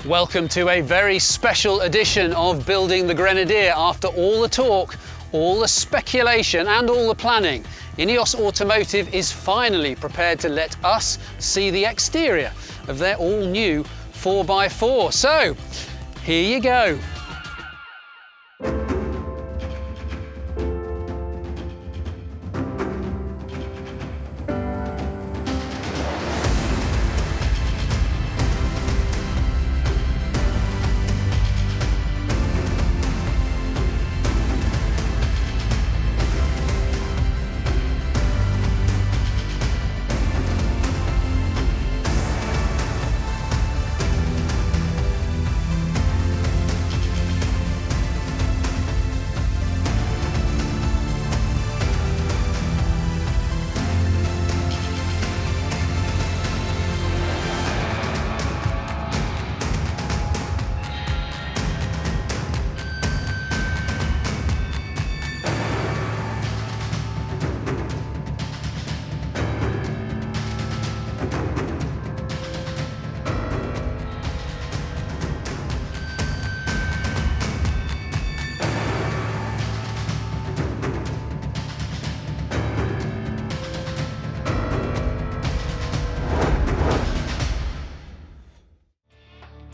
Welcome to a very special edition of Building the Grenadier. After all the talk, all the speculation and all the planning, INEOS Automotive is finally prepared to let us see the exterior of their all-new 4x4. So, here you go.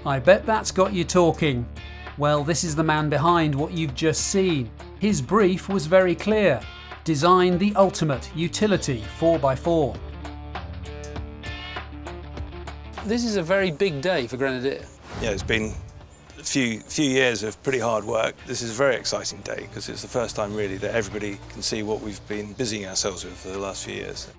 I bet that's got you talking. Well, this is the man behind what you've just seen. His brief was very clear. Design the ultimate utility 4x4. This is a very big day for Grenadier. Yeah, it's been a few years of pretty hard work. This is a very exciting day because it's the first time really that everybody can see what we've been busying ourselves with for the last few years.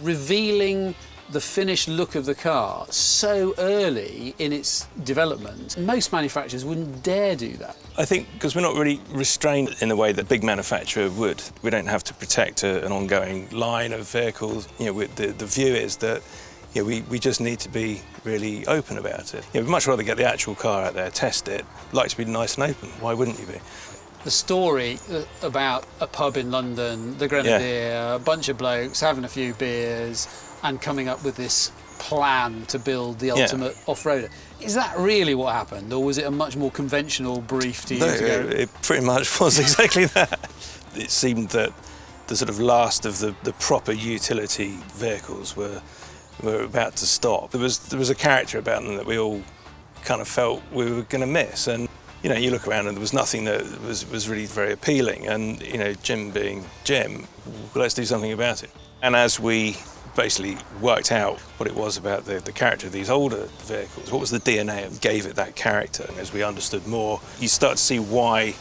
Revealing the finished look of the car so early in its development, most manufacturers wouldn't dare do that. I think because we're not really restrained in the way that a big manufacturer would. We don't have to protect an ongoing line of vehicles. You know, the view is that we just need to be really open about it. We'd much rather get the actual car out there, test it. Like to be nice and open. Why wouldn't you be? The story about a pub in London, the Grenadier, a bunch of blokes having a few beers and coming up with this plan to build the ultimate off-roader. Is that really what happened, or was it a much more conventional brief to use? No, it pretty much was exactly that. It seemed that the sort of last of the proper utility vehicles were about to stop. There was a character about them that we all kind of felt we were going to miss, and you know, you look around and there was nothing that was really very appealing, and you know, Jim being Jim, well, let's do something about it. And as we basically worked out what it was about the character of these older vehicles, what was the DNA that gave it that character, and as we understood more, you start to see why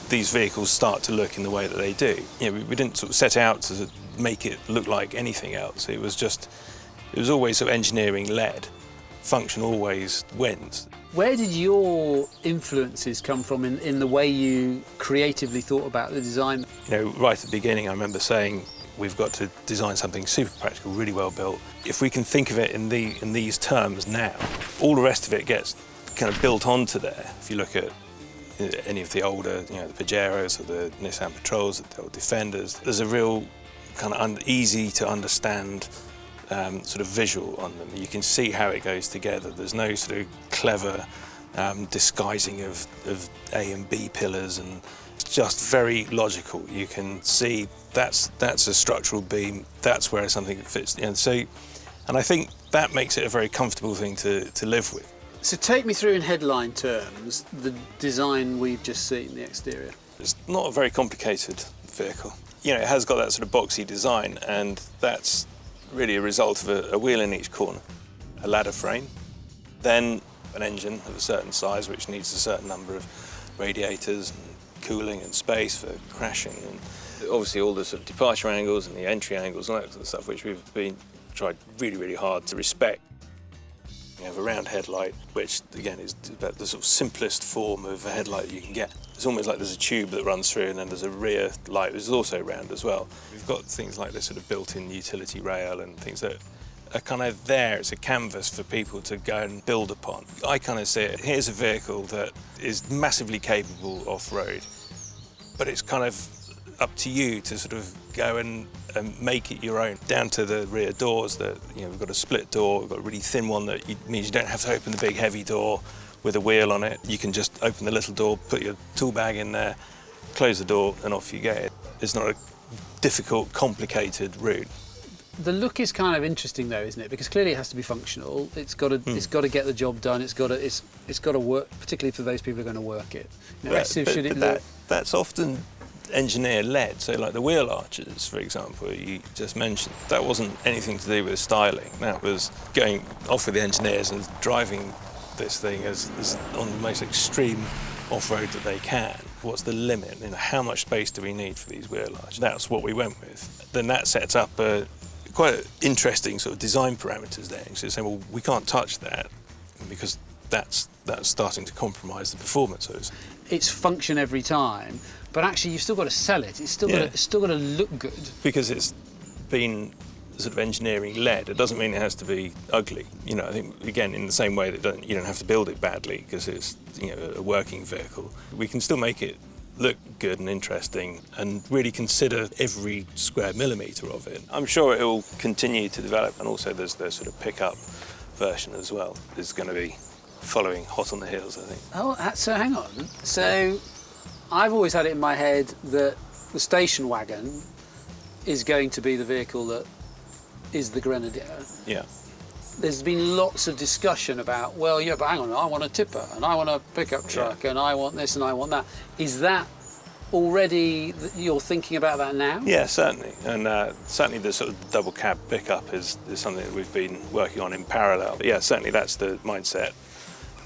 these vehicles start to look in the way that they do. You know, we didn't sort of set out to make it look like anything else. It was always sort of engineering led. Function always wins. Where did your influences come from in the way you creatively thought about the design? You know, right at the beginning, I remember saying, we've got to design something super practical, really well built. If we can think of it in these terms now, all the rest of it gets kind of built onto there. If you look at any of the older, you know, the Pajeros or the Nissan Patrols, the old Defenders, there's a real kind of easy to understand sort of visual on them. You can see how it goes together. There's no sort of clever disguising of A and B pillars, and it's just very logical. You can see that's a structural beam, that's where something fits. And so, and I think that makes it a very comfortable thing to live with. So take me through in headline terms the design we've just seen, the exterior. It's not a very complicated vehicle. You know, it has got that sort of boxy design, and that's really a result of a wheel in each corner, a ladder frame, then an engine of a certain size which needs a certain number of radiators and cooling and space for crashing, and obviously all the sort of departure angles and the entry angles and all that sort of stuff which we've tried really hard to respect. You have a round headlight, which again is about the sort of simplest form of a headlight you can get. It's almost like there's a tube that runs through, and then there's a rear light which is also round as well. We've got things like this sort of built-in utility rail and things that are kind of there. It's a canvas for people to go and build upon. I kind of see it, here's a vehicle that is massively capable off-road, but it's kind of up to you to sort of go and make it your own. Down to the rear doors, that, you know, we've got a split door, we've got a really thin one that means you don't have to open the big heavy door. with a wheel on it. You can just open the little door, put your tool bag in there, close the door, and off you go. It's not a difficult, complicated route. The look is kind of interesting though, isn't it? Because clearly it has to be functional. It's got to get the job done. It's got to work, particularly for those people who are going to work it. You know, that's often engineer-led. So like the wheel arches, for example, you just mentioned, that wasn't anything to do with styling. That was going off with the engineers and driving this thing as on the most extreme off-road that they can. What's the limit? You know, how much space do we need for these wheel arches? That's what we went with. Then that sets up quite interesting sort of design parameters there. So you're saying, well, we can't touch that because that's starting to compromise the performance of it. It's function every time, but actually you've still got to sell it. It's still got to look good. Because it's been sort of engineering led, it doesn't mean it has to be ugly. You know, I think again in the same way that you don't have to build it badly because it's, you know, a working vehicle. We can still make it look good and interesting and really consider every square millimetre of it. I'm sure it will continue to develop, and also there's the sort of pickup version as well. It's going to be following hot on the heels, I think. Oh, so hang on. So I've always had it in my head that the station wagon is going to be the vehicle that is the Grenadier. Yeah. There's been lots of discussion about, well, yeah, but hang on, I want a tipper and I want a pickup truck and I want this and I want that. Is that already, you're thinking about that now? Yeah, certainly. And certainly the sort of double cab pickup is something that we've been working on in parallel. But yeah, certainly that's the mindset,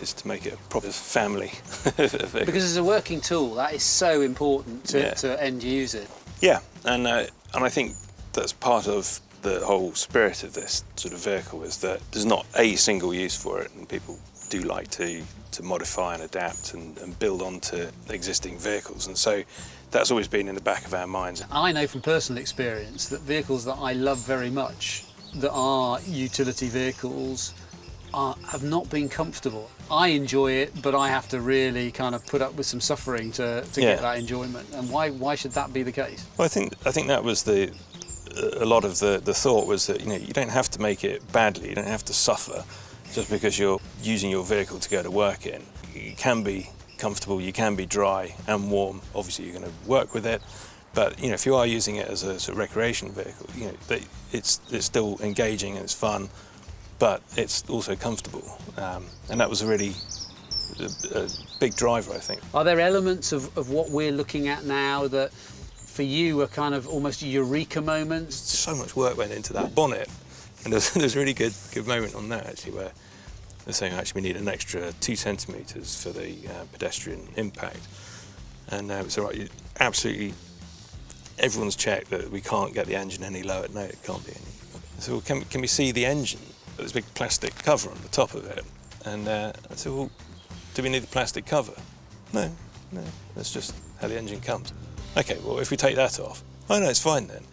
is to make it a proper family vehicle. Because as a working tool, that is so important to end user. Yeah, and I think that's part of the whole spirit of this sort of vehicle, is that there's not a single use for it, and people do like to modify and adapt and build onto existing vehicles, and so that's always been in the back of our minds. I know from personal experience that vehicles that I love very much, that are utility vehicles, have not been comfortable. I enjoy it, but I have to really kind of put up with some suffering to get that enjoyment. And why should that be the case? Well, I think that was a lot of the thought was that, you know, you don't have to make it badly, you don't have to suffer just because you're using your vehicle to go to work in. You can be comfortable, you can be dry and warm. Obviously you're going to work with it, but you know, if you are using it as a sort of recreation vehicle, you know, it's still engaging and it's fun, but it's also comfortable, and that was a really big driver, I think. Are there elements of what we're looking at now that for you are kind of almost eureka moments? So much work went into that bonnet, and there's a really good moment on that actually, where they're saying actually we need an extra 2 centimetres for the pedestrian impact, and it's all right. Absolutely, everyone's checked that we can't get the engine any lower. No, it can't be any. So well, can we see the engine? There's a big plastic cover on the top of it, and I said, well, do we need the plastic cover? No, that's just how the engine comes. Okay, well, if we take that off, oh no, it's fine then.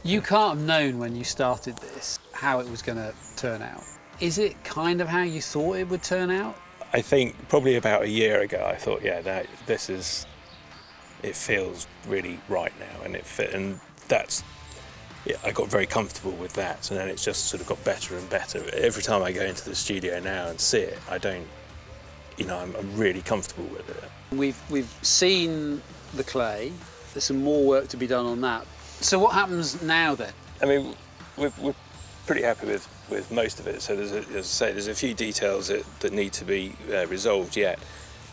You can't have known when you started this how it was going to turn out. Is it kind of how you thought it would turn out? I think probably about a year ago, I thought, yeah, it feels really right now, and it fit, and I got very comfortable with that, and then it's just sort of got better and better. Every time I go into the studio now and see it, I'm really comfortable with it. We've seen the clay. There's some more work to be done on that. So what happens now then? I mean, we're pretty happy with most of it. So there's a few details that need to be resolved yet.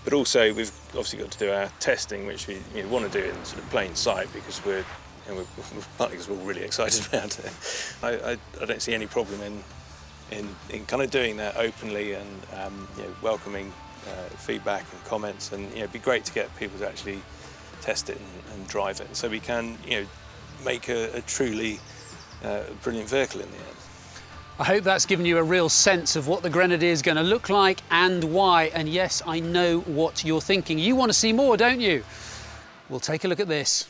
But also we've obviously got to do our testing, which we want to do in sort of plain sight, because we're partly because we're all really excited about it. I don't see any problem in kind of doing that openly and welcoming feedback and comments, and it'd be great to get people to actually test it and drive it, so we can make a truly brilliant vehicle in the end. I hope that's given you a real sense of what the Grenadier is going to look like and why. And yes, I know what you're thinking. You want to see more, don't you? We'll take a look at this.